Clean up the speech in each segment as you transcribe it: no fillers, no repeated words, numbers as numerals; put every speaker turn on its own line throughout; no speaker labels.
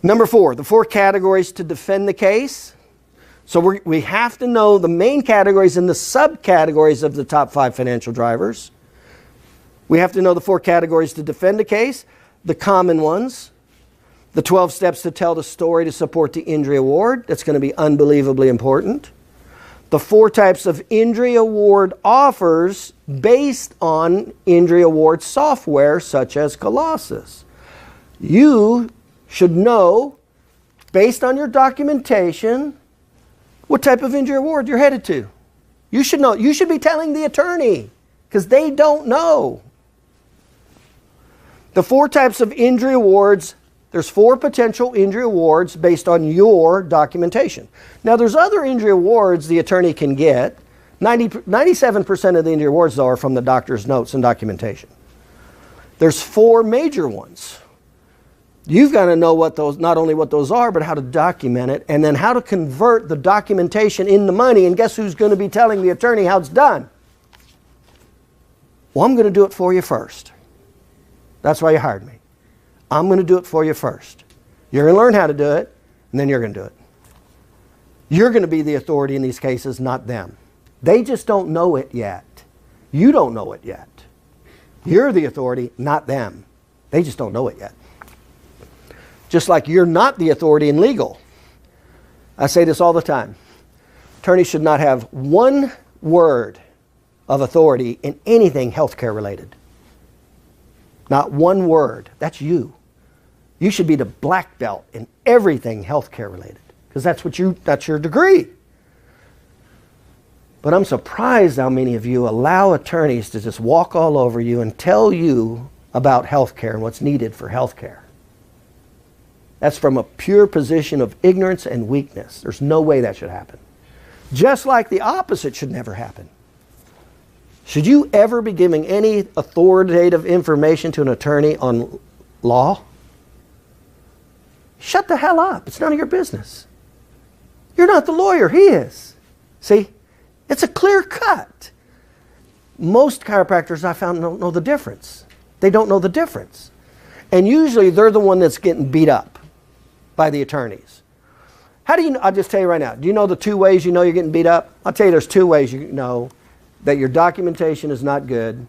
Number 4, the 4 categories to defend the case. So we have to know the main categories and the subcategories of the top 5 financial drivers. We have to know the 4 categories to defend a case, the common ones, the 12 steps to tell the story to support the injury award. That's going to be unbelievably important. The 4 types of injury award offers based on injury award software such as Colossus. You should know, based on your documentation, what type of injury award you're headed to. You should know. You should be telling the attorney because they don't know. The 4 types of injury awards, there's 4 potential injury awards based on your documentation. Now there's other injury awards the attorney can get. 97% of the injury awards though are from the doctor's notes and documentation. There's 4 major ones. You've got to know what those, not only what those are, but how to document it, and then how to convert the documentation into money. And guess who's going to be telling the attorney how it's done? Well, I'm going to do it for you first. That's why you hired me. I'm going to do it for you first. You're going to learn how to do it, and then you're going to do it. You're going to be the authority in these cases, not them. They just don't know it yet. You don't know it yet. You're the authority, not them. They just don't know it yet. Just like you're not the authority in legal. I say this all the time. Attorneys should not have 1 word of authority in anything healthcare related. Not 1 word. That's you. You should be the black belt in everything healthcare related because that's your degree. But I'm surprised how many of you allow attorneys to just walk all over you and tell you about healthcare and what's needed for healthcare. That's from a pure position of ignorance and weakness. There's no way that should happen. Just like the opposite should never happen. Should you ever be giving any authoritative information to an attorney on law? Shut the hell up. It's none of your business. You're not the lawyer. He is. See? It's a clear cut. Most chiropractors I found don't know the difference. They don't know the difference. And usually they're the one that's getting beat up by the attorneys. How do you know? I'll just tell you right now. Do you know the 2 ways you know you're getting beat up? I'll tell you there's 2 ways you know that your documentation is not good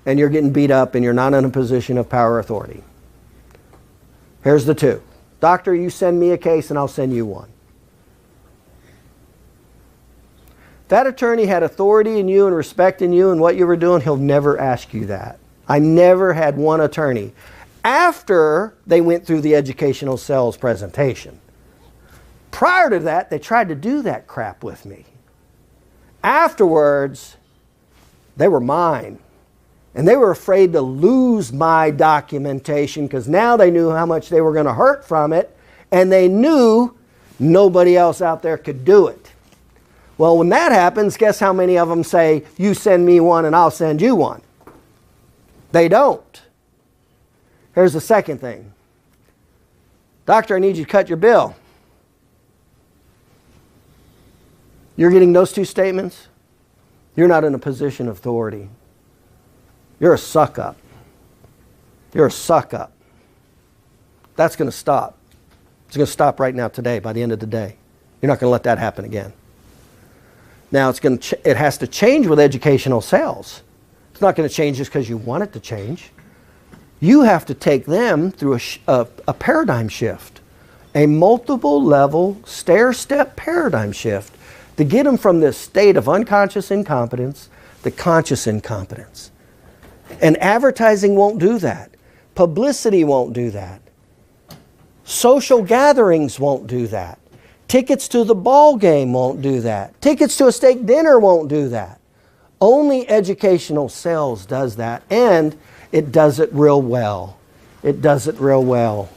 and you're getting beat up and you're not in a position of power authority. Here's the 2. Doctor, you send me a case and I'll send you one. If that attorney had authority in you and respect in you and what you were doing, he'll never ask you that. I never had one attorney after they went through the educational sales presentation. Prior to that, they tried to do that crap with me. Afterwards, they were mine. And they were afraid to lose my documentation because now they knew how much they were going to hurt from it, and they knew nobody else out there could do it. Well, when that happens, guess how many of them say, you send me one and I'll send you one? They don't. Here's the second thing. Doctor, I need you to cut your bill. You're getting those 2 statements? You're not in a position of authority. You're a suck-up. You're a suck-up. That's going to stop. It's going to stop right now today, by the end of the day. You're not going to let that happen again. Now, it has to change with educational sales. It's not going to change just because you want it to change. You have to take them through a paradigm shift, a multiple level stair-step paradigm shift to get them from this state of unconscious incompetence to conscious incompetence. And advertising won't do that. Publicity won't do that. Social gatherings won't do that. Tickets to the ball game won't do that. Tickets to a steak dinner won't do that. Only educational sales does that, and it does it real well. It does it real well.